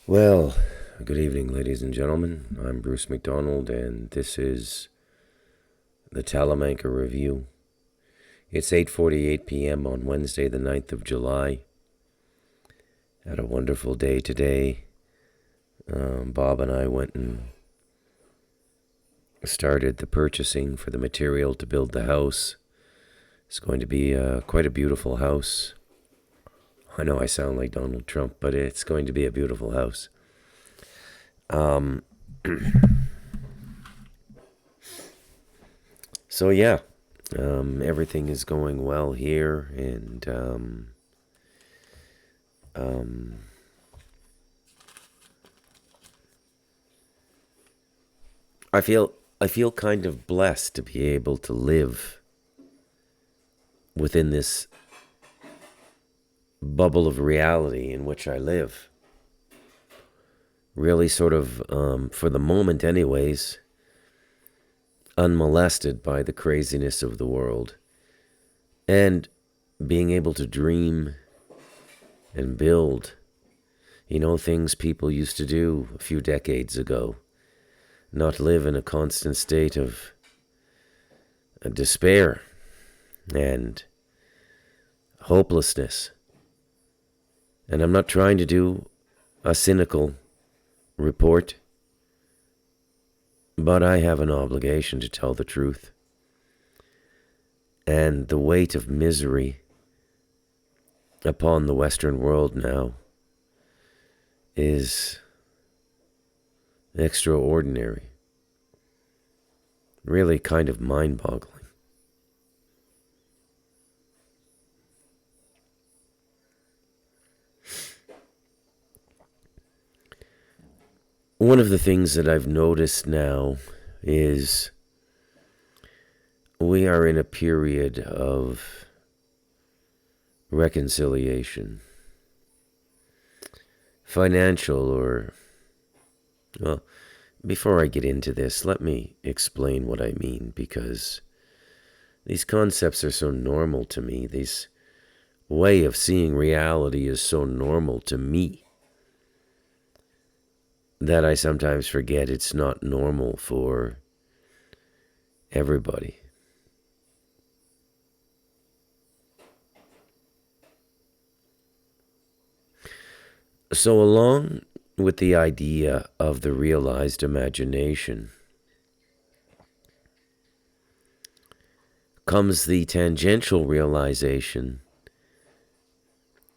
Well, good evening, ladies and gentlemen. I'm Bruce McDonald, and this is the Talamanca Review. It's 8:48 p.m. on Wednesday, the 9th of July. Had a wonderful day today. Bob and I went and started the purchasing for the material to build the house. It's going to be quite a beautiful house. I know I sound like Donald Trump, but it's going to be a beautiful house. So yeah, everything is going well here, and I feel kind of blessed to be able to live within this bubble of reality in which I live. Really sort of, for the moment anyways, unmolested by the craziness of the world. And being able to dream and build, things people used to do a few decades ago. Not live in a constant state of despair and hopelessness. And I'm not trying to do a cynical report, but I have an obligation to tell the truth. And the weight of misery upon the Western world now is extraordinary. Really kind of mind-boggling. One of the things that I've noticed now is we are in a period of reconciliation. Financial well, before I get into this, let me explain what I mean, because these concepts are so normal to me. This way of seeing reality is so normal to me that I sometimes forget it's not normal for everybody. So along with the idea of the realized imagination comes the tangential realization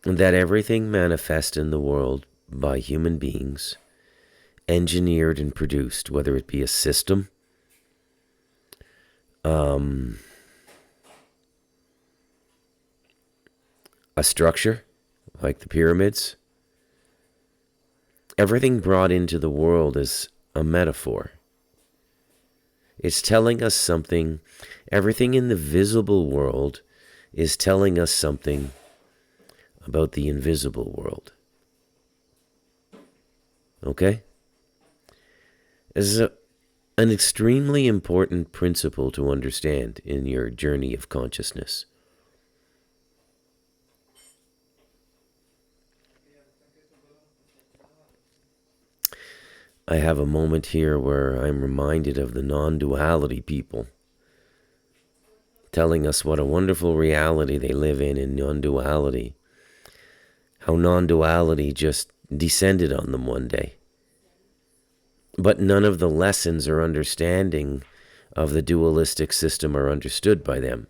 that everything manifest in the world by human beings, engineered and produced, whether it be a system, a structure like the pyramids, everything brought into the world is a metaphor. It's telling us something. Everything in the visible world is telling us something about the invisible world. Okay? This is an extremely important principle to understand in your journey of consciousness. I have a moment here where I'm reminded of the non-duality people, telling us what a wonderful reality they live in non-duality. How non-duality just descended on them one day. But none of the lessons or understanding of the dualistic system are understood by them,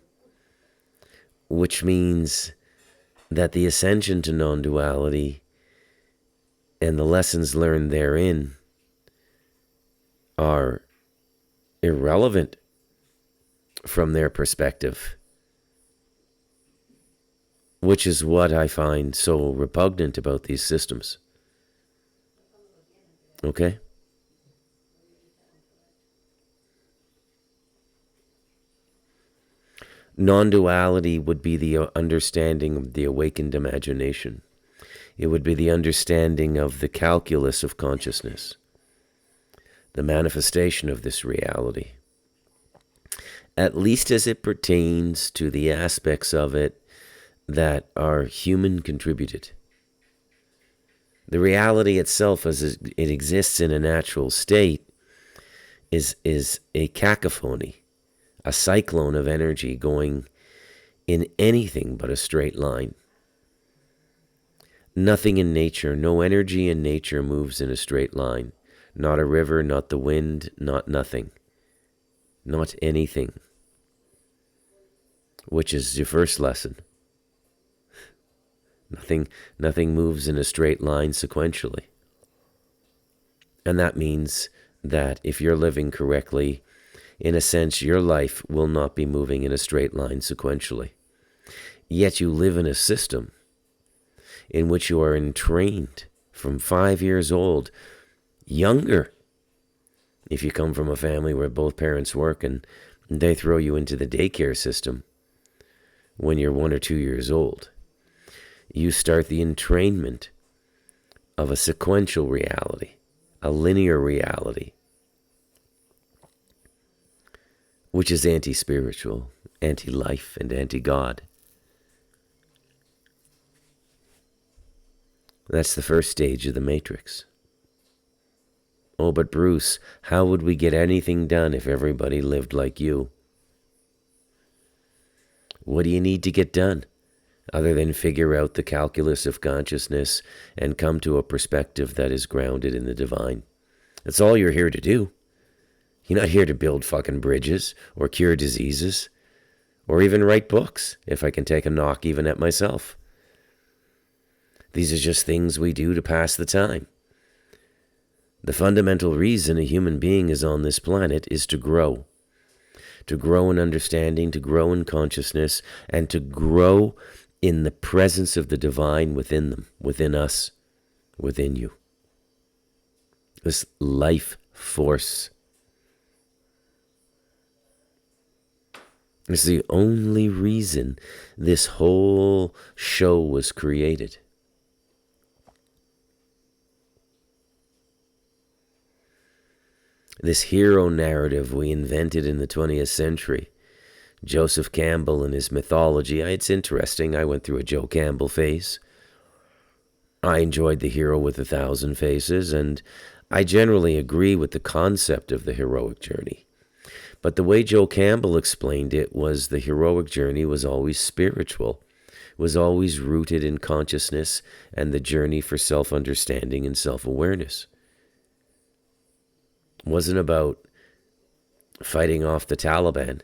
which means that the ascension to non-duality and the lessons learned therein are irrelevant from their perspective, which is what I find so repugnant about these systems. Okay? Non-duality would be the understanding of the awakened imagination. It would be the understanding of the calculus of consciousness, the manifestation of this reality. at least as it pertains to the aspects of it that are human contributed. The reality itself, as it exists in a natural state, is a cacophony, a cyclone of energy going in anything but a straight line. Nothing in nature, no energy in nature moves in a straight line. Not a river, not the wind, not nothing. Not anything. Which is your first lesson. Nothing moves in a straight line sequentially. And that means that if you're living correctly, in a sense, your life will not be moving in a straight line sequentially. Yet you live in a system in which you are entrained from 5 years old, younger. If you come from a family where both parents work and they throw you into the daycare system when you're 1 or 2 years old, you start the entrainment of a sequential reality, a linear reality, which is anti-spiritual, anti-life, and anti-God. That's the first stage of the matrix. Oh, but Bruce, how would we get anything done if everybody lived like you? What do you need to get done other than figure out the calculus of consciousness and come to a perspective that is grounded in the divine? That's all you're here to do. You're not here to build fucking bridges or cure diseases or even write books, if I can take a knock even at myself. These are just things we do to pass the time. The fundamental reason a human being is on this planet is to grow in understanding, to grow in consciousness, and to grow in the presence of the divine within them, within us, within you. This life force. It's the only reason this whole show was created. This hero narrative we invented in the 20th century. Joseph Campbell and his mythology. It's interesting. I went through a Joe Campbell phase. I enjoyed The Hero with 1,000 Faces, and I generally agree with the concept of the heroic journey. But the way Joe Campbell explained it was the heroic journey was always spiritual, was always rooted in consciousness and the journey for self-understanding and self-awareness. Wasn't about fighting off the Taliban,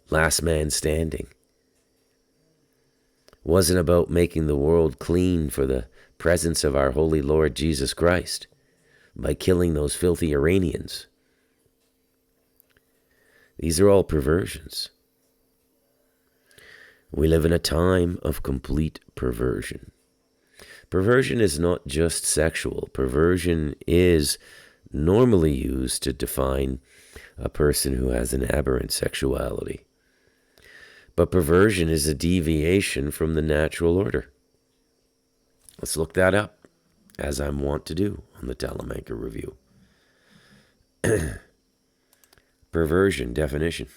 last man standing. Wasn't about making the world clean for the presence of our holy Lord Jesus Christ by killing those filthy Iranians. These are all perversions. We live in a time of complete perversion. Perversion is not just sexual. Perversion is normally used to define a person who has an aberrant sexuality. But perversion is a deviation from the natural order. Let's look that up, as I'm wont to do on the Talamanca Review. Perversion definition.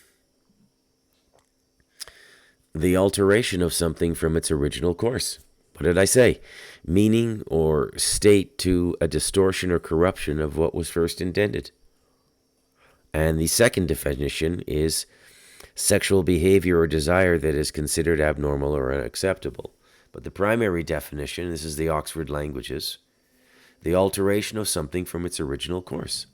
The alteration of something from its original course. What did I say? Meaning or state to a distortion or corruption of what was first intended. And the second definition is sexual behavior or desire that is considered abnormal or unacceptable. But the primary definition, this is the Oxford Languages, the alteration of something from its original course.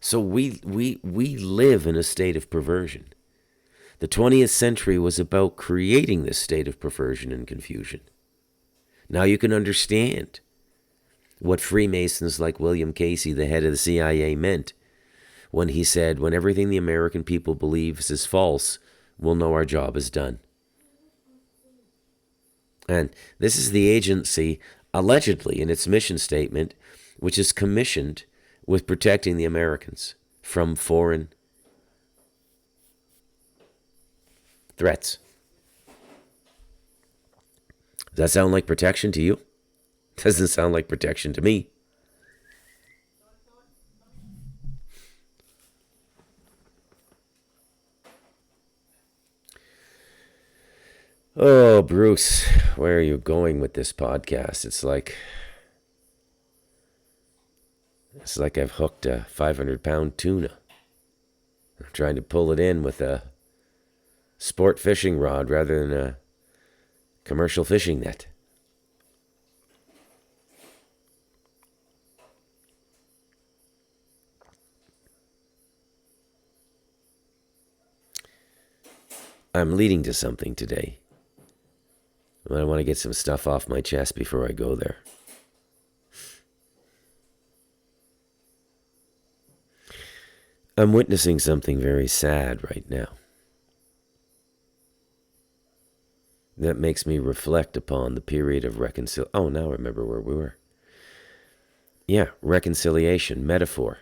So we live in a state of perversion. The 20th century was about creating this state of perversion and confusion. Now you can understand what Freemasons like William Casey, the head of the CIA, meant when he said, when everything the American people believes is false, we'll know our job is done. And this is the agency, allegedly, in its mission statement, which is commissioned with protecting the Americans from foreign threats. Does that sound like protection to you? Doesn't sound like protection to me. Oh, Bruce, where are you going with this podcast? It's like I've hooked a 500-pound tuna. I'm trying to pull it in with a sport fishing rod rather than a commercial fishing net. I'm leading to something today. I want to get some stuff off my chest before I go there. I'm witnessing something very sad right now that makes me reflect upon the period of reconciliation. Oh, now I remember where we were. Yeah, reconciliation, metaphor.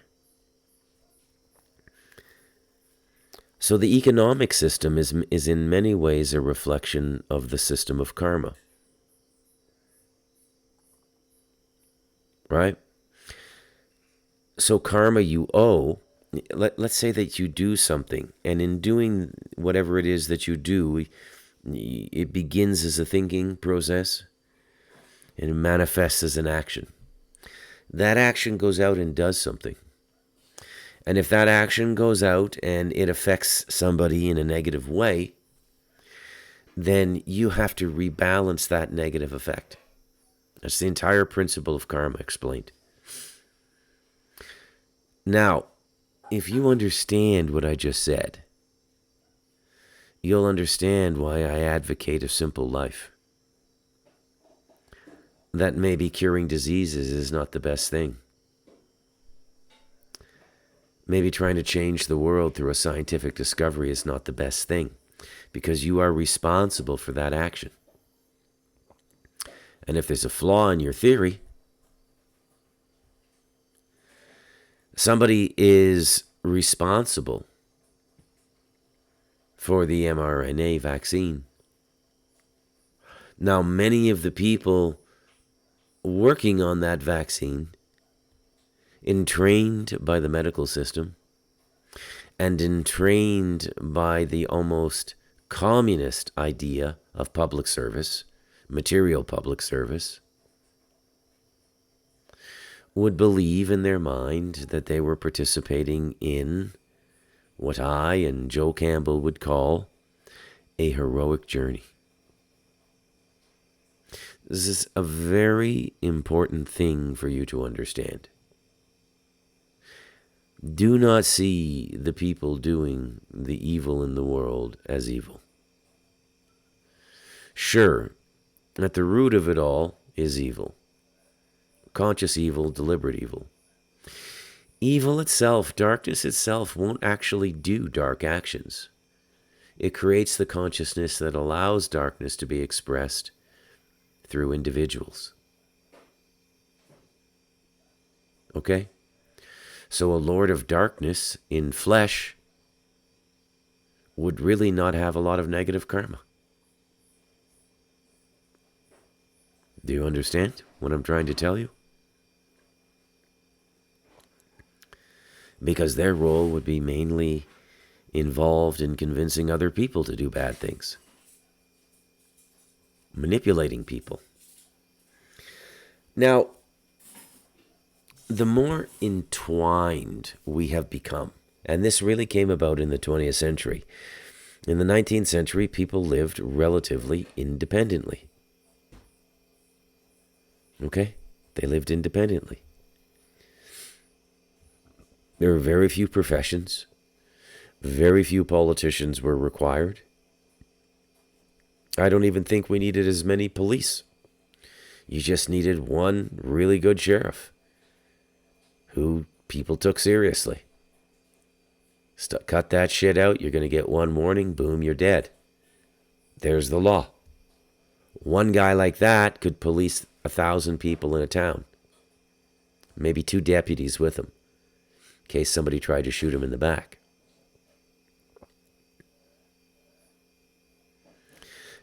So the economic system is in many ways a reflection of the system of karma. Right? So karma you owe, let's say that you do something, and in doing whatever it is that you do, it begins as a thinking process and it manifests as an action. That action goes out and does something. And if that action goes out and it affects somebody in a negative way, then you have to rebalance that negative effect. That's the entire principle of karma explained. Now, if you understand what I just said, you'll understand why I advocate a simple life. That maybe curing diseases is not the best thing. Maybe trying to change the world through a scientific discovery is not the best thing, because you are responsible for that action. And if there's a flaw in your theory, somebody is responsible for the mRNA vaccine. Now, many of the people working on that vaccine, entrained by the medical system, and entrained by the almost communist idea of public service, material public service, would believe in their mind that they were participating in what I and Joe Campbell would call a heroic journey. This is a very important thing for you to understand. Do not see the people doing the evil in the world as evil. Sure, at the root of it all is evil. Conscious evil, deliberate evil. Evil itself, darkness itself, won't actually do dark actions. It creates the consciousness that allows darkness to be expressed through individuals. Okay? So a lord of darkness in flesh would really not have a lot of negative karma. Do you understand what I'm trying to tell you? Because their role would be mainly involved in convincing other people to do bad things, manipulating people. Now, the more entwined we have become, and this really came about in the 20th century. In the 19th century, people lived relatively independently. Okay? They lived independently. There were very few professions. Very few politicians were required. I don't even think we needed as many police. You just needed one really good sheriff who people took seriously. Cut that shit out, you're going to get one warning, boom, you're dead. There's the law. One guy like that could police 1,000 people in a town. Maybe 2 deputies with him, in case somebody tried to shoot him in the back.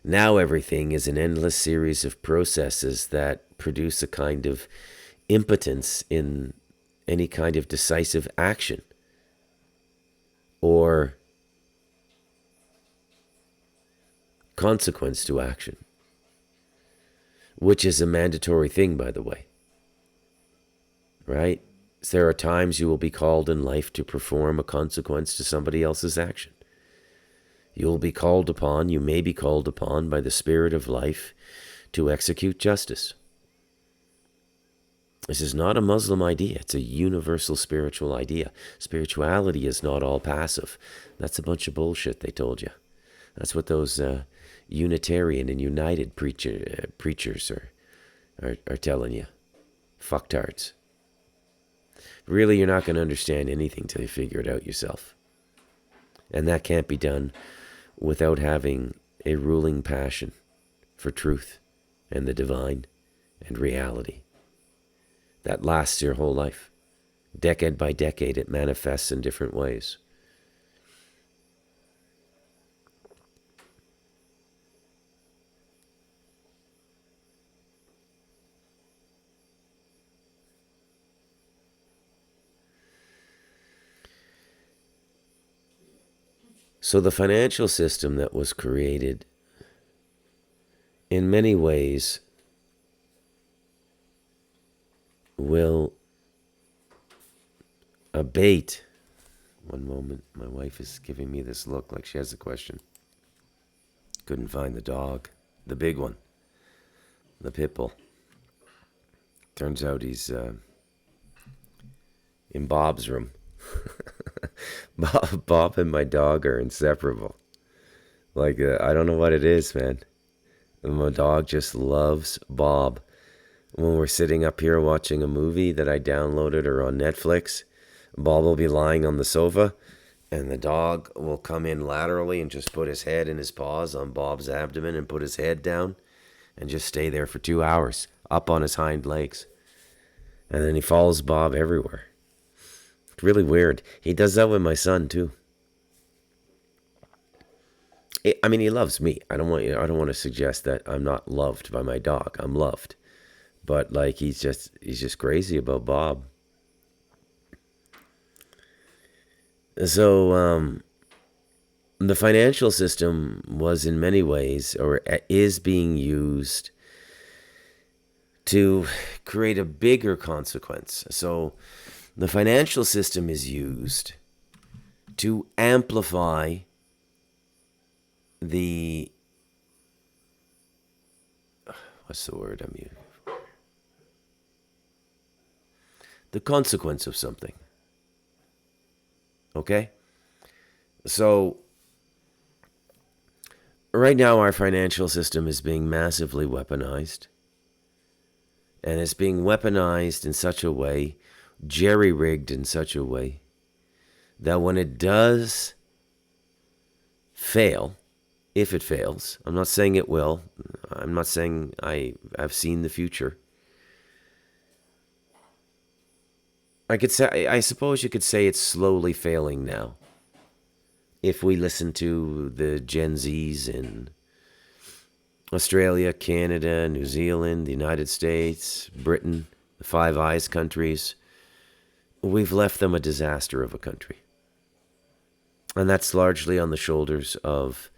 Now everything is an endless series of processes that produce a kind of impotence in any kind of decisive action or consequence to action, which is a mandatory thing, by the way. Right? There are times you will be called in life to perform a consequence to somebody else's action. You will be called upon, you may be called upon by the spirit of life to execute justice. This is not a Muslim idea. It's a universal spiritual idea. Spirituality is not all passive. That's a bunch of bullshit they told you. That's what those Unitarian and United preachers are telling you. Fucktards. Really, you're not going to understand anything till you figure it out yourself. And that can't be done without having a ruling passion for truth and the divine and reality. That lasts your whole life. Decade by decade, it manifests in different ways. So the financial system that was created, in many ways, will abate. One moment, my wife is giving me this look like she has a question. Couldn't find the dog, the big one, the pit bull. Turns out he's in Bob's room. Bob and my dog are inseparable. Like, I don't know what it is, man. My dog just loves Bob. When we're sitting up here watching a movie that I downloaded or on Netflix, Bob will be lying on the sofa, and the dog will come in laterally and just put his head and his paws on Bob's abdomen and put his head down and just stay there for 2 hours, up on his hind legs. And then he follows Bob everywhere. It's really weird. He does that with my son too. I mean, he loves me. I don't want to suggest that I'm not loved by my dog. I'm loved. But like he's just crazy about Bob. So the financial system was in many ways, or is being used to create a bigger consequence. So the financial system is used to amplify the, what's the word I'm using? The consequence of something. Okay? So, right now our financial system is being massively weaponized. And it's being weaponized in such a way, jerry-rigged in such a way, that when it does fail, if it fails, I'm not saying it will, I'm not saying I've seen the future. I suppose you could say it's slowly failing now. If we listen to the Gen Zs in Australia, Canada, New Zealand, the United States, Britain, the Five Eyes countries, we've left them a disaster of a country. And that's largely on the shoulders of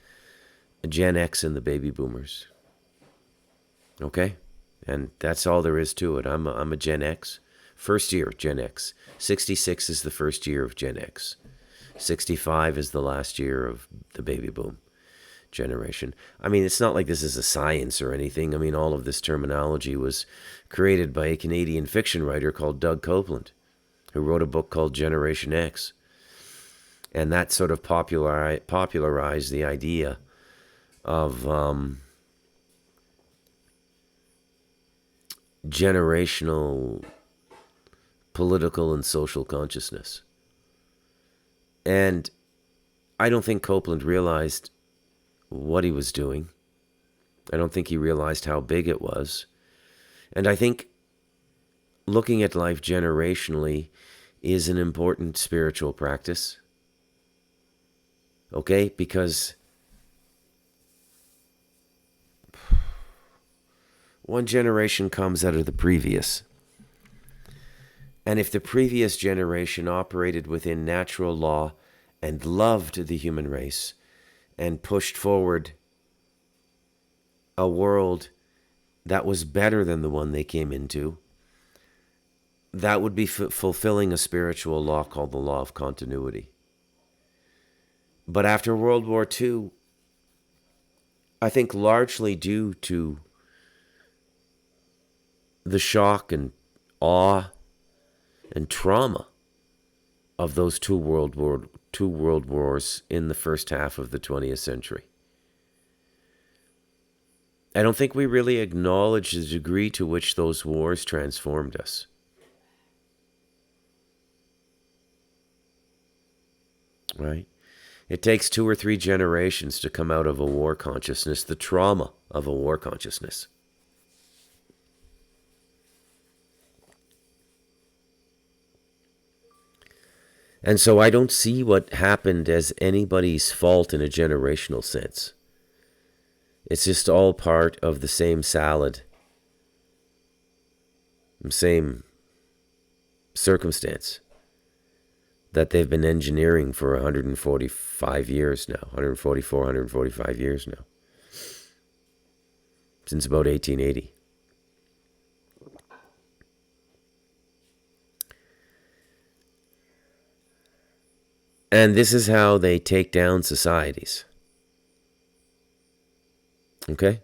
Gen X and the baby boomers. Okay? And that's all there is to it. I'm a Gen X. First year, Gen X. 66 is the first year of Gen X. 65 is the last year of the baby boom generation. I mean, it's not like this is a science or anything. I mean, all of this terminology was created by a Canadian fiction writer called Doug Copeland, who wrote a book called Generation X. And that sort of popularized the idea of generational political and social consciousness. And I don't think Copeland realized what he was doing. I don't think he realized how big it was. And I think looking at life generationally is an important spiritual practice. Okay? Because one generation comes out of the previous. And if the previous generation operated within natural law and loved the human race and pushed forward a world that was better than the one they came into, that would be fulfilling a spiritual law called the law of continuity. But after World War II, I think largely due to the shock and awe and trauma of those two world wars in the first half of the 20th century, I don't think we really acknowledge the degree to which those wars transformed us. Right? It takes 2 or 3 generations to come out of a war consciousness, the trauma of a war consciousness. And so I don't see what happened as anybody's fault in a generational sense. It's just all part of the same salad, same circumstance that they've been engineering for 145 years now, 144, 145 years now, since about 1880. And this is how they take down societies. Okay?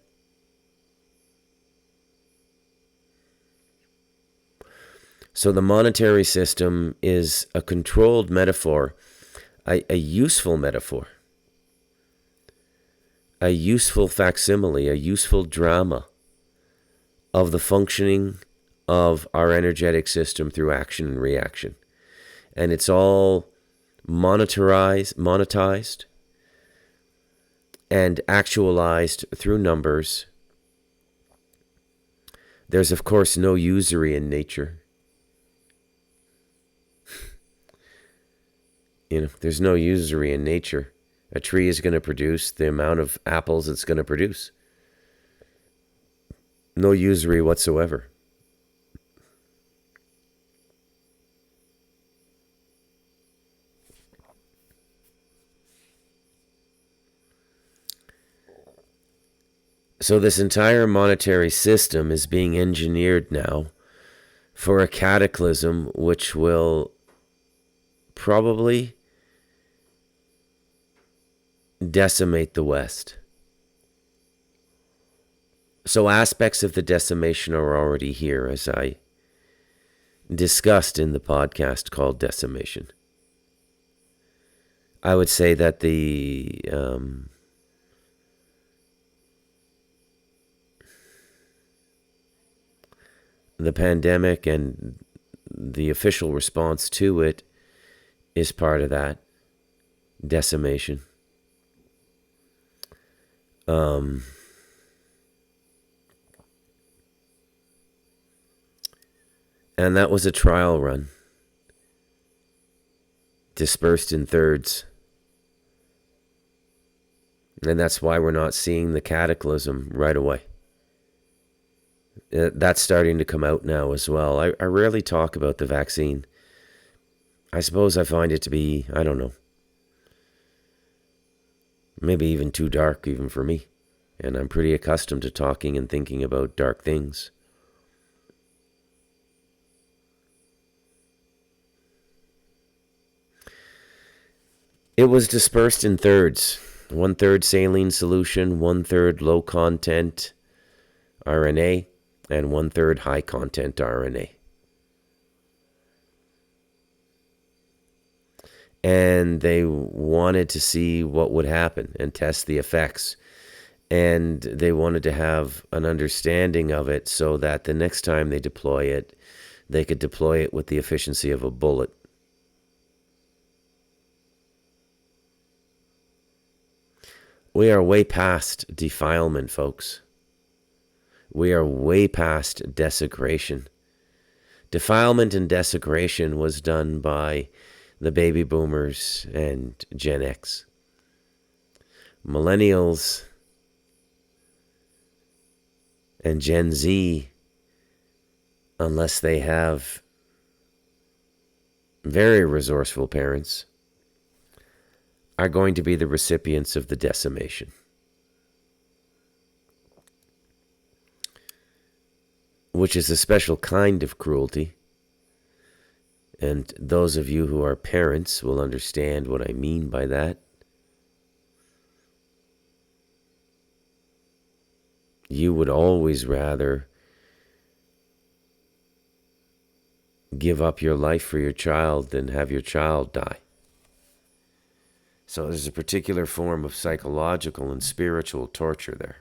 So the monetary system is a controlled metaphor, a useful metaphor, a useful facsimile, a useful drama of the functioning of our energetic system through action and reaction. And it's all monetized and actualized through numbers. There's, of course, no usury in nature. There's no usury in nature. A tree is going to produce the amount of apples it's going to produce. No usury whatsoever. So this entire monetary system is being engineered now for a cataclysm which will probably decimate the West. So aspects of the decimation are already here, as I discussed in the podcast called Decimation. I would say that the pandemic and the official response to it is part of that decimation. And that was a trial run, dispersed in thirds. And that's why we're not seeing the cataclysm right away. That's starting to come out now as well. I rarely talk about the vaccine. I suppose I find it to be, I don't know, maybe even too dark even for me. And I'm pretty accustomed to talking and thinking about dark things. It was dispersed in thirds. 1/3 saline solution, 1/3 low content RNA, and 1/3 high content RNA. And they wanted to see what would happen and test the effects. And they wanted to have an understanding of it so that the next time they deploy it, they could deploy it with the efficiency of a bullet. We are way past defilement, folks. We are way past desecration. Defilement and desecration was done by the baby boomers and Gen X. Millennials and Gen Z, unless they have very resourceful parents, are going to be the recipients of the decimation. which is a special kind of cruelty. And those of you who are parents will understand what I mean by that. You would always rather give up your life for your child than have your child die. So there's a particular form of psychological and spiritual torture there.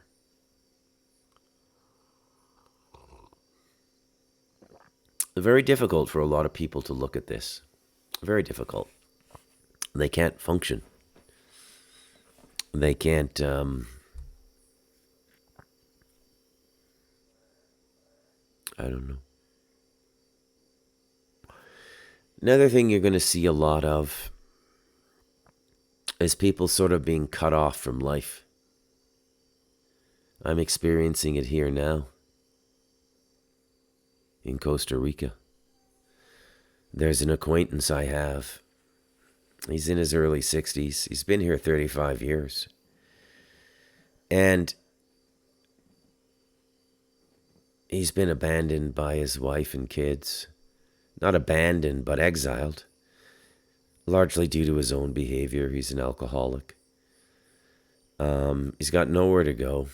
Very difficult for a lot of people to look at this. Very difficult. They can't function. They can't... I don't know. Another thing you're going to see a lot of is people sort of being cut off from life. I'm experiencing it here now in Costa Rica. There's an acquaintance I have. He's in his early 60s. He's been here 35 years. And he's been abandoned by his wife and kids. Not abandoned, but exiled. Largely due to his own behavior. He's an alcoholic. He's got nowhere to go.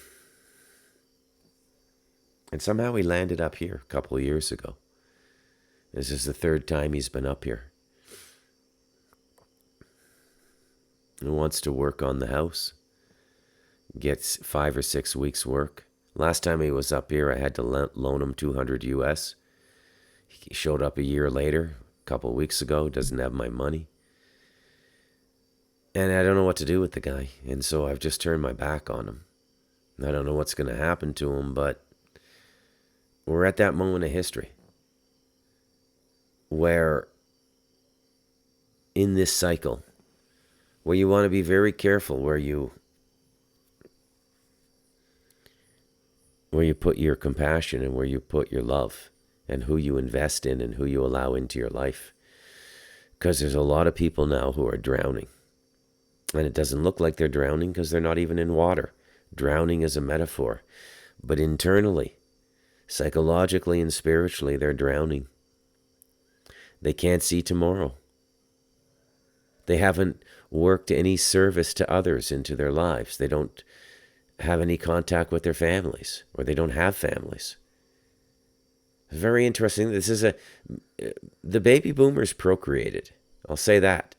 And somehow he landed up here a couple of years ago. This is the third time he's been up here. He wants to work on the house. Gets 5 or 6 weeks work. Last time he was up here, I had to loan him $200 US. He showed up a year later, a couple of weeks ago, doesn't have my money. And I don't know what to do with the guy. And so I've just turned my back on him. I don't know what's going to happen to him, but we're at that moment of history where in this cycle, where you want to be very careful where you put your compassion and where you put your love and who you invest in and who you allow into your life. Because there's a lot of people now who are drowning. And it doesn't look like they're drowning because they're not even in water. Drowning is a metaphor. But internally, psychologically and spiritually, they're drowning. They can't see tomorrow. They haven't worked any service to others into their lives. They don't have any contact with their families, or they don't have families. It's very interesting. The baby boomers procreated. I'll say that.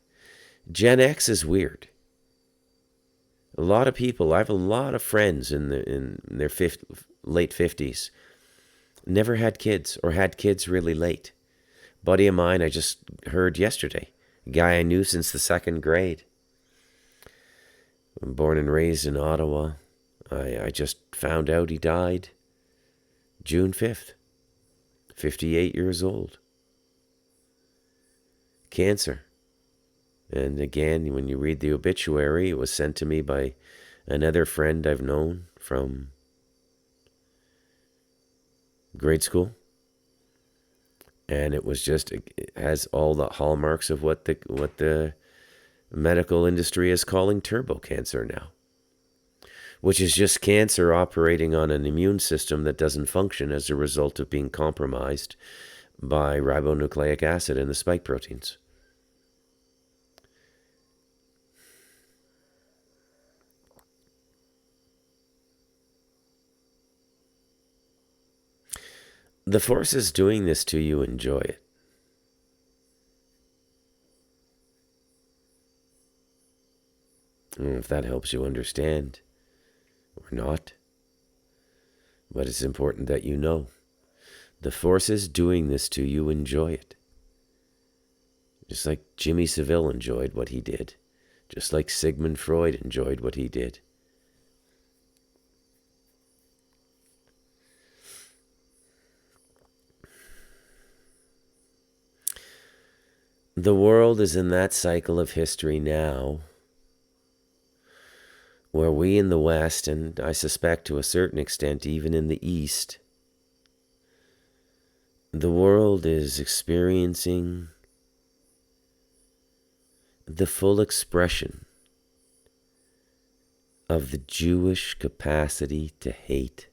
Gen X is weird. A lot of people, I have a lot of friends in their late 50s, never had kids or had kids really late. Buddy of mine I just heard yesterday, a guy I knew since the 2nd grade. I'm born and raised in Ottawa. I just found out he died June 5th, 58 years old. Cancer. And again, when you read the obituary, it was sent to me by another friend I've known from grade school. And it was just, it has all the hallmarks of what the medical industry is calling turbo cancer now, which is just cancer operating on an immune system that doesn't function as a result of being compromised by ribonucleic acid and the spike proteins. The forces doing this to you, enjoy it. I don't know if that helps you understand or not, but it's important that you know. The forces doing this to you, enjoy it. Just like Jimmy Savile enjoyed what he did. Just like Sigmund Freud enjoyed what he did. The world is in that cycle of history now where we in the West, and I suspect to a certain extent even in the East, the world is experiencing the full expression of the Jewish capacity to hate.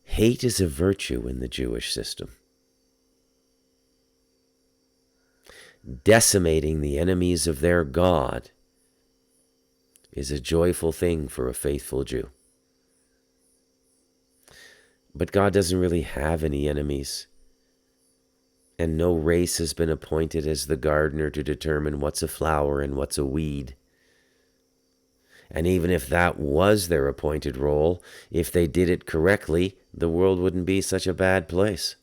Hate is a virtue in the Jewish system. Decimating the enemies of their God is a joyful thing for a faithful Jew. But God doesn't really have any enemies. And no race has been appointed as the gardener to determine what's a flower and what's a weed. And even if that was their appointed role, if they did it correctly, the world wouldn't be such a bad place.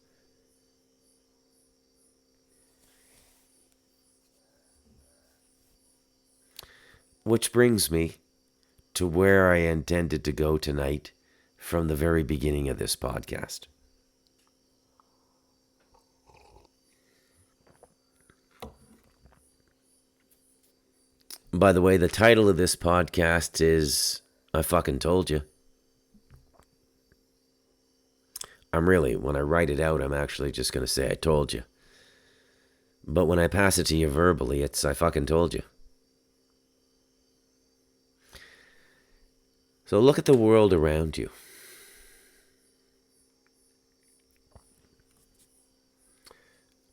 Which brings me to where I intended to go tonight from the very beginning of this podcast. By the way, the title of this podcast is I Fucking Told You. When I write it out, I'm actually just going to say I told you. But when I pass it to you verbally, it's I fucking told you. So look at the world around you.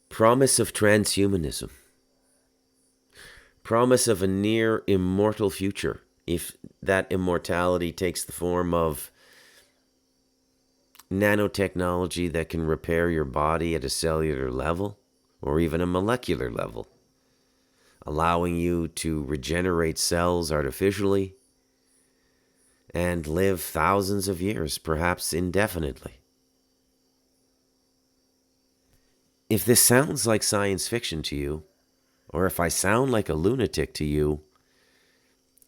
Promise of transhumanism. Promise of a near immortal future, if that immortality takes the form of nanotechnology that can repair your body at a cellular level or even a molecular level, allowing you to regenerate cells artificially and live thousands of years, perhaps indefinitely. If this sounds like science fiction to you, or if I sound like a lunatic to you,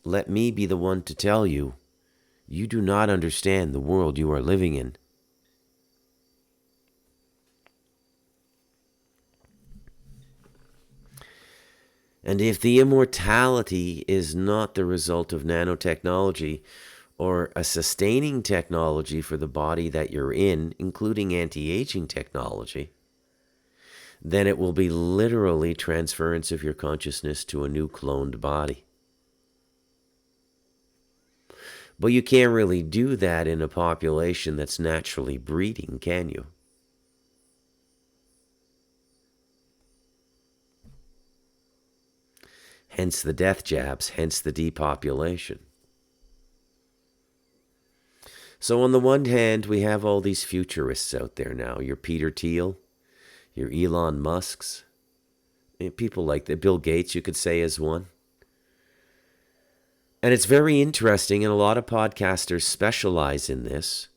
let me be the one to tell you, you do not understand the world you are living in. And if the immortality is not the result of nanotechnology or a sustaining technology for the body that you're in, including anti-aging technology, then it will be literally transference of your consciousness to a new cloned body. But you can't really do that in a population that's naturally breeding, can you? Hence the death jabs, hence the depopulation. So on the one hand, we have all these futurists out there now. Your Peter Thiel, your Elon Musks, people like that. Bill Gates, you could say, is one. And it's very interesting, and a lot of podcasters specialize in this.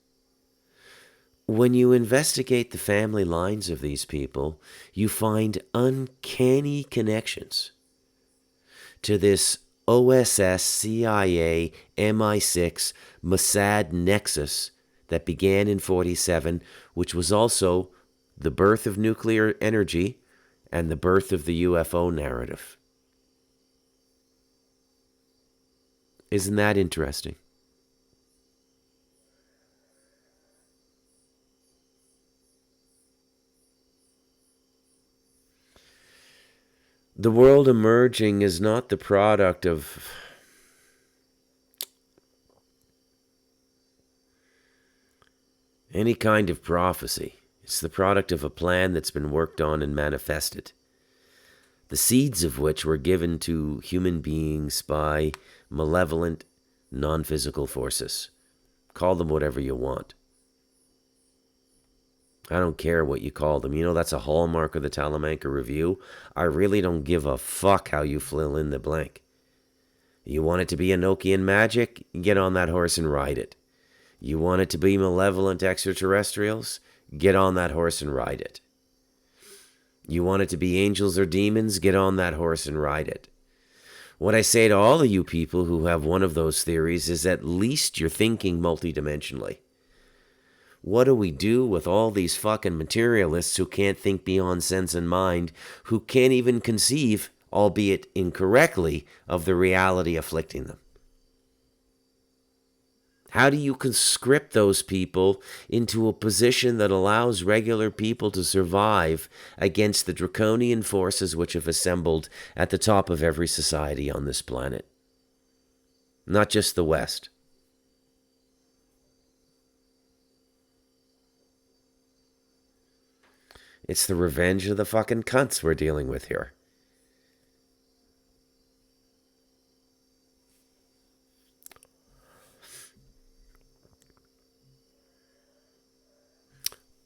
When you investigate the family lines of these people, you find uncanny connections to this OSS, CIA, MI6, Mossad nexus that began in 1947, which was also the birth of nuclear energy and the birth of the UFO narrative. Isn't that interesting? The world emerging is not the product of any kind of prophecy. It's the product of a plan that's been worked on and manifested, the seeds of which were given to human beings by malevolent, non-physical forces. Call them whatever you want. I don't care what you call them. You know, that's a hallmark of the Talamanca Review. I really don't give a fuck how you fill in the blank. You want it to be Enochian magic? Get on that horse and ride it. You want it to be malevolent extraterrestrials? Get on that horse and ride it. You want it to be angels or demons? Get on that horse and ride it. What I say to all of you people who have one of those theories is at least you're thinking multidimensionally. What do we do with all these fucking materialists who can't think beyond sense and mind, who can't even conceive, albeit incorrectly, of the reality afflicting them? How do you conscript those people into a position that allows regular people to survive against the draconian forces which have assembled at the top of every society on this planet? Not just the West. It's the revenge of the fucking cunts we're dealing with here.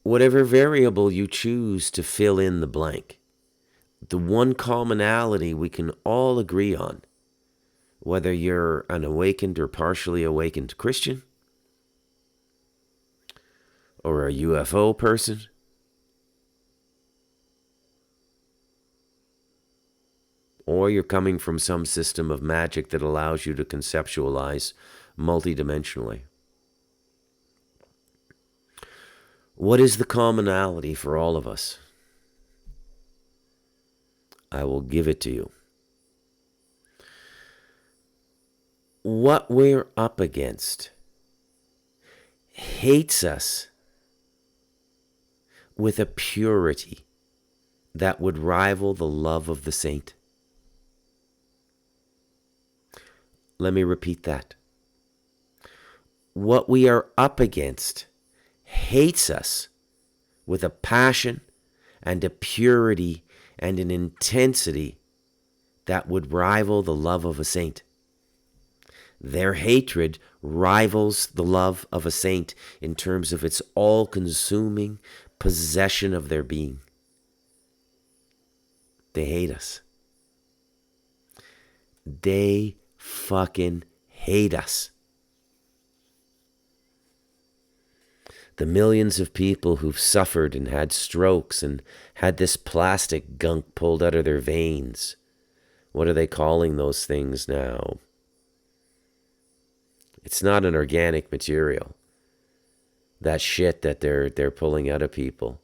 Whatever variable you choose to fill in the blank, the one commonality we can all agree on, whether you're an awakened or partially awakened Christian, or a UFO person, or you're coming from some system of magic that allows you to conceptualize multidimensionally. What is the commonality for all of us? I will give it to you. What we're up against hates us with a purity that would rival the love of the saint. Let me repeat that. What we are up against hates us with a passion and a purity and an intensity that would rival the love of a saint. Their hatred rivals the love of a saint in terms of its all-consuming possession of their being. They hate us. They fucking hate us. The millions of people who've suffered and had strokes and had this plastic gunk pulled out of their veins. What are they calling those things now? It's not an organic material. That shit that they're pulling out of people.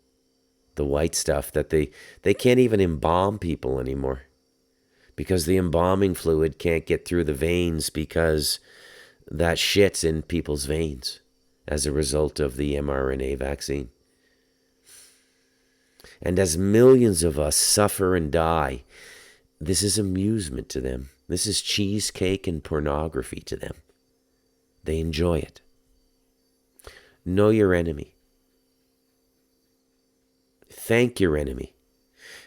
The white stuff that they can't even embalm people anymore. Because the embalming fluid can't get through the veins because that shit's in people's veins as a result of the mRNA vaccine. And as millions of us suffer and die, this is amusement to them. This is cheesecake and pornography to them. They enjoy it. Know your enemy. Thank your enemy.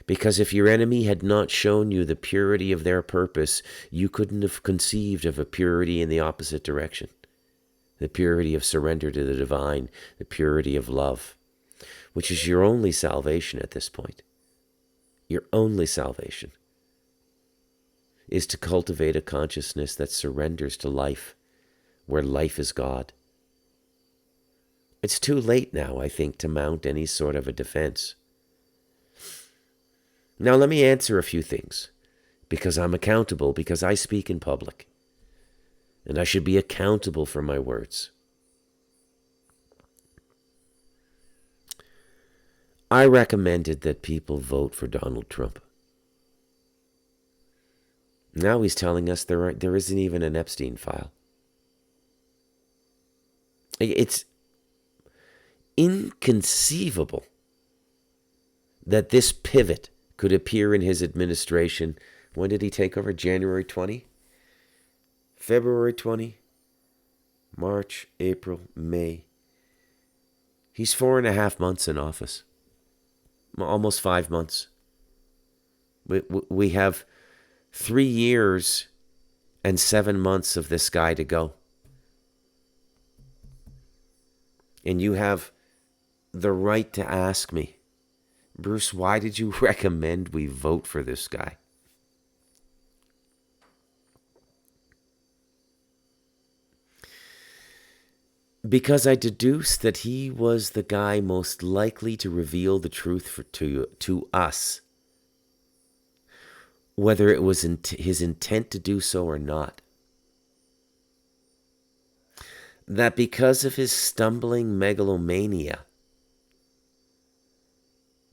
Because if your enemy had not shown you the purity of their purpose, you couldn't have conceived of a purity in the opposite direction. The purity of surrender to the divine, the purity of love, which is your only salvation at this point. Your only salvation is to cultivate a consciousness that surrenders to life, where life is God. It's too late now, I think, to mount any sort of a defense. Now let me answer a few things, because I'm accountable, because I speak in public. And I should be accountable for my words. I recommended that people vote for Donald Trump. Now he's telling us there isn't even an Epstein file. It's inconceivable that this pivot could appear in his administration. When did he take over? January 20? February 20? March, April, May. He's 4.5 months in office. Almost 5 months. We have 3 years and 7 months of this guy to go. And you have the right to ask me, Bruce, why did you recommend we vote for this guy? Because I deduced that he was the guy most likely to reveal the truth to us, whether it was his intent to do so or not. That because of his stumbling megalomania,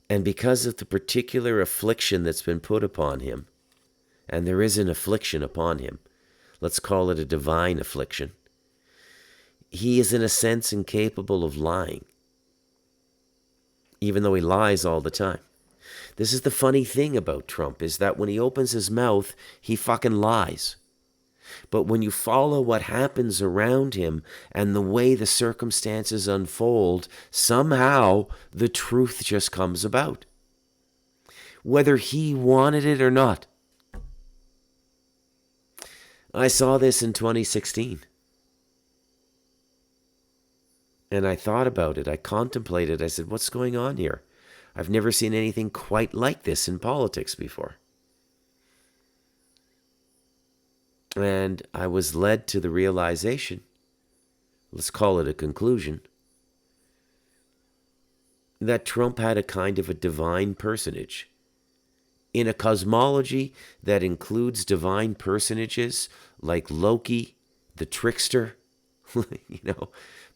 and because of the particular affliction that's been put upon him, and there is an affliction upon him, let's call it a divine affliction, he is in a sense incapable of lying, even though he lies all the time. This is the funny thing about Trump, is that when he opens his mouth, he fucking lies. But when you follow what happens around him and the way the circumstances unfold, somehow the truth just comes about, whether he wanted it or not. I saw this in 2016. And I thought about it. I contemplated. I said, what's going on here? I've never seen anything quite like this in politics before. And I was led to the realization, let's call it a conclusion, that Trump had a kind of a divine personage. In a cosmology that includes divine personages like Loki, the trickster,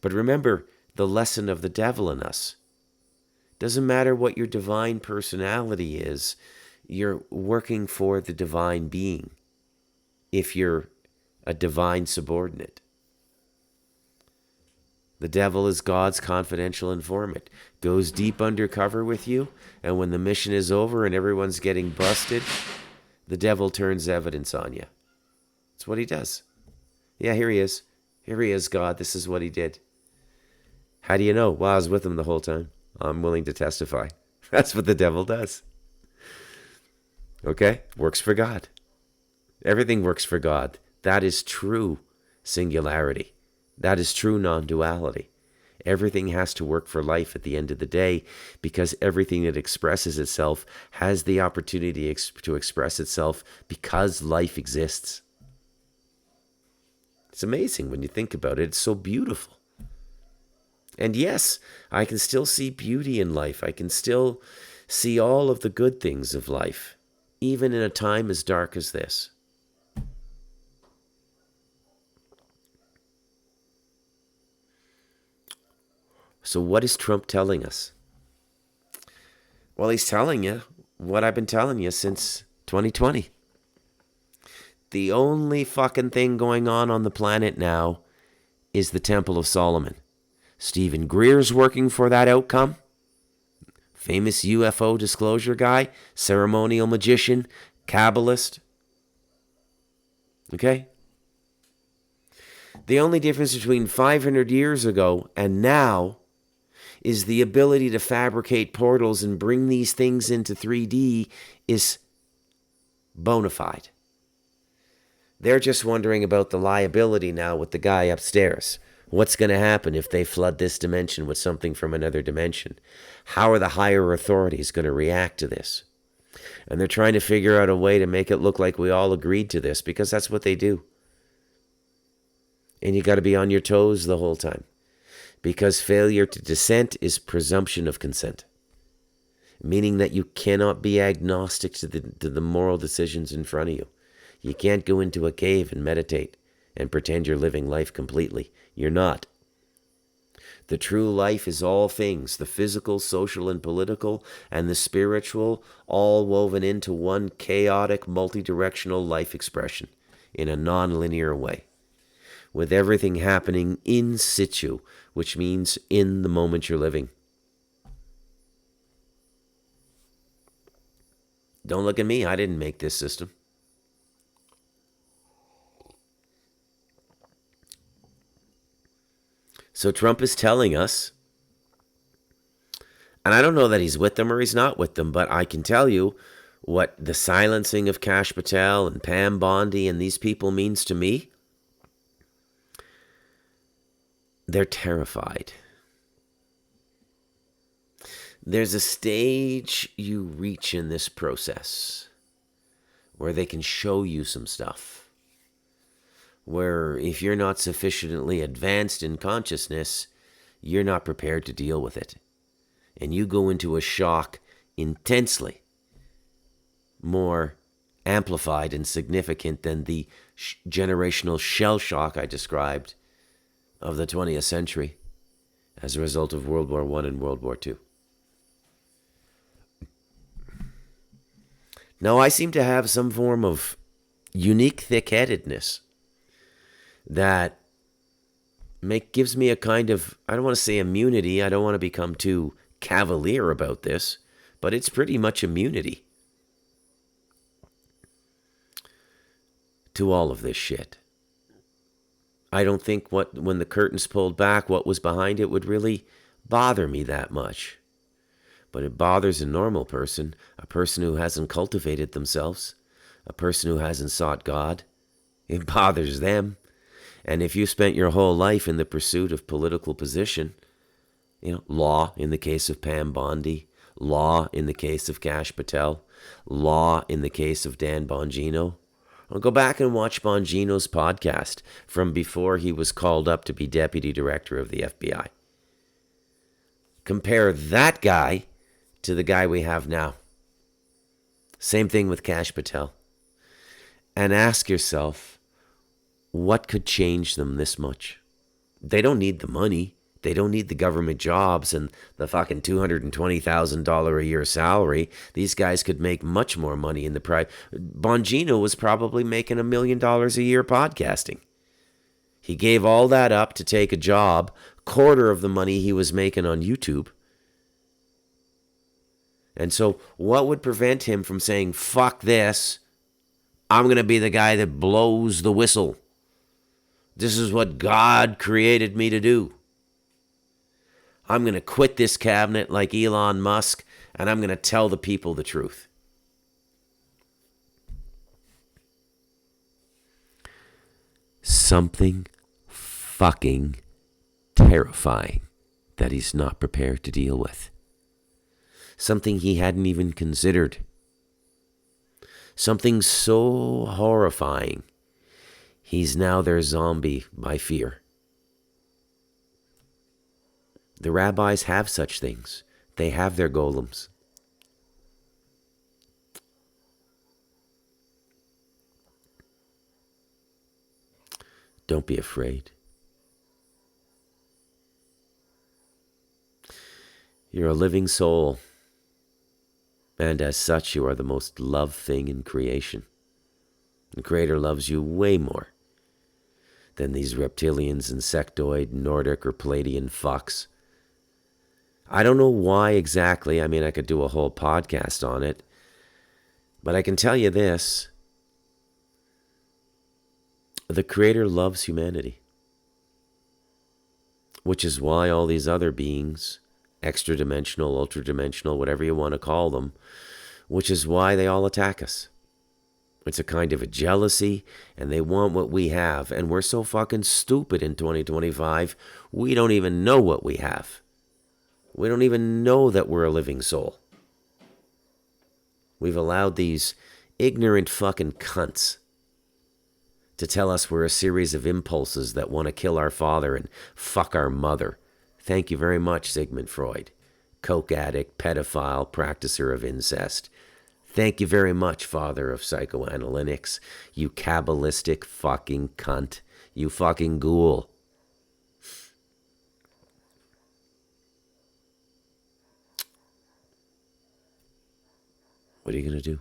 But remember the lesson of the devil in us. Doesn't matter what your divine personality is, you're working for the divine being if you're a divine subordinate. The devil is God's confidential informant. Goes deep undercover with you, and when the mission is over and everyone's getting busted, the devil turns evidence on you. That's what he does. Yeah, here he is. Here he is, God. This is what he did. How do you know? Well, I was with him the whole time. I'm willing to testify. That's what the devil does. Okay? Works for God. Everything works for God. That is true singularity. That is true non-duality. Everything has to work for life at the end of the day, because everything that expresses itself has the opportunity to express itself because life exists. It's amazing when you think about it. It's so beautiful. And yes, I can still see beauty in life. I can still see all of the good things of life, even in a time as dark as this. So what is Trump telling us? Well, he's telling you what I've been telling you since 2020. The only fucking thing going on the planet now is the Temple of Solomon. Stephen Greer's working for that outcome. Famous UFO disclosure guy, ceremonial magician, Kabbalist. Okay? The only difference between 500 years ago and now is the ability to fabricate portals and bring these things into 3D is bona fide. They're just wondering about the liability now with the guy upstairs. What's going to happen if they flood this dimension with something from another dimension? How are the higher authorities going to react to this? And they're trying to figure out a way to make it look like we all agreed to this, because that's what they do. And you got to be on your toes the whole time, because failure to dissent is presumption of consent, meaning that you cannot be agnostic to the moral decisions in front of you. You can't go into a cave and meditate and pretend you're living life completely. You're not. The true life is all things, the physical, social, and political, and the spiritual, all woven into one chaotic, multi-directional life expression in a non-linear way, with everything happening in situ, which means in the moment you're living. Don't look at me. I didn't make this system. So Trump is telling us, and I don't know that he's with them or he's not with them, but I can tell you what the silencing of Kash Patel and Pam Bondi and these people means to me. They're terrified. There's a stage you reach in this process where they can show you some stuff, where if you're not sufficiently advanced in consciousness, you're not prepared to deal with it. And you go into a shock intensely more amplified and significant than the generational shell shock I described of the 20th century as a result of World War I and World War II. Now, I seem to have some form of unique thick-headedness that gives me a kind of, I don't want to say immunity, I don't want to become too cavalier about this, but it's pretty much immunity to all of this shit. I don't think when the curtains pulled back, what was behind it would really bother me that much. But it bothers a normal person, a person who hasn't cultivated themselves, a person who hasn't sought God. It bothers them. And if you spent your whole life in the pursuit of political position, law in the case of Pam Bondi, law in the case of Kash Patel, law in the case of Dan Bongino. I'll go back and watch Bongino's podcast from before he was called up to be deputy director of the FBI. Compare that guy to the guy we have now. Same thing with Kash Patel. And ask yourself, what could change them this much? They don't need the money. They don't need the government jobs and the fucking $220,000 a year salary. These guys could make much more money in the private. Bongino was probably making $1 million a year podcasting. He gave all that up to take a job, quarter of the money he was making on YouTube. And so what would prevent him from saying, fuck this, I'm going to be the guy that blows the whistle. This is what God created me to do. I'm going to quit this cabinet like Elon Musk, and I'm going to tell the people the truth. Something fucking terrifying that he's not prepared to deal with. Something he hadn't even considered. Something so horrifying, he's now their zombie by fear. The rabbis have such things. They have their golems. Don't be afraid. You're a living soul, and as such, you are the most loved thing in creation. The Creator loves you way more than these reptilians, insectoid, Nordic, or Pleiadian fucks. I don't know why exactly. I mean, I could do a whole podcast on it. But I can tell you this. The Creator loves humanity. Which is why all these other beings, extra-dimensional, ultra-dimensional, whatever you want to call them, which is why they all attack us. It's a kind of a jealousy, and they want what we have. And we're so fucking stupid in 2025, we don't even know what we have. We don't even know that we're a living soul. We've allowed these ignorant fucking cunts to tell us we're a series of impulses that want to kill our father and fuck our mother. Thank you very much, Sigmund Freud. Coke addict, pedophile, practicer of incest. Thank you very much, father of psychoanalytics. You Kabbalistic fucking cunt. You fucking ghoul. What are you going to do?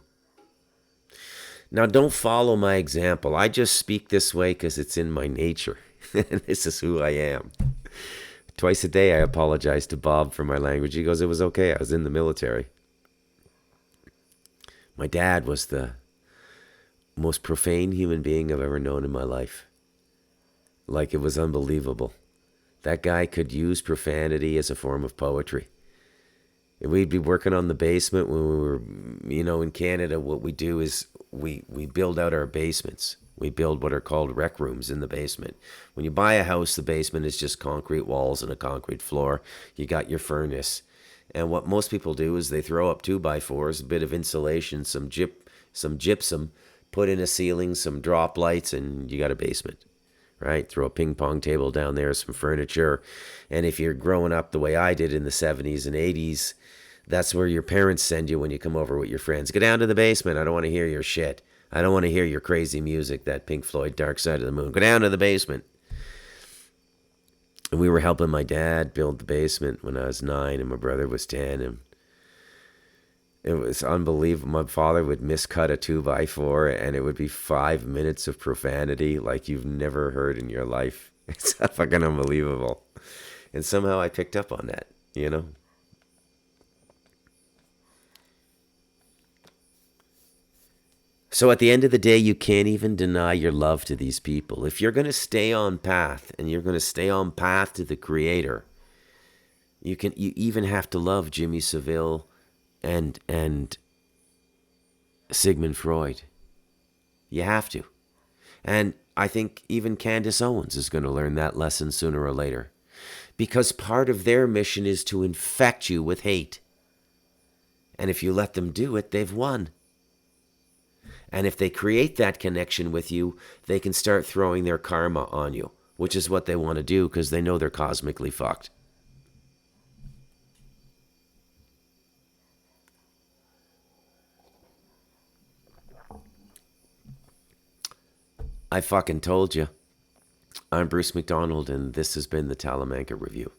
Now, don't follow my example. I just speak this way because it's in my nature. This is who I am. Twice a day, I apologize to Bob for my language. He goes, it was okay. I was in the military. My dad was the most profane human being I've ever known in my life. Like, it was unbelievable. That guy could use profanity as a form of poetry. We'd be working on the basement when we were, in Canada. What we do is we build out our basements. We build what are called rec rooms in the basement. When you buy a house, the basement is just concrete walls and a concrete floor. You got your furnace. And what most people do is they throw up 2x4s, a bit of insulation, some gypsum, put in a ceiling, some drop lights, and you got a basement. Right? Throw a ping pong table down there, some furniture. And if you're growing up the way I did in the 70s and 80s, that's where your parents send you when you come over with your friends. Go down to the basement. I don't want to hear your shit. I don't want to hear your crazy music, that Pink Floyd Dark Side of the Moon. Go down to the basement. And we were helping my dad build the basement when I was 9 and my brother was 10. And it was unbelievable. My father would miscut a 2x4 and it would be 5 minutes of profanity like you've never heard in your life. It's fucking unbelievable. And somehow I picked up on that, So at the end of the day, you can't even deny your love to these people. If you're going to stay on path and you're going to stay on path to the Creator, you even have to love Jimmy Savile and Sigmund Freud. You have to. And I think even Candace Owens is going to learn that lesson sooner or later. Because part of their mission is to infect you with hate. And if you let them do it, they've won. And if they create that connection with you, they can start throwing their karma on you, which is what they want to do because they know they're cosmically fucked. I fucking told you. I'm Bruce McDonald, and this has been the Talamanca Review.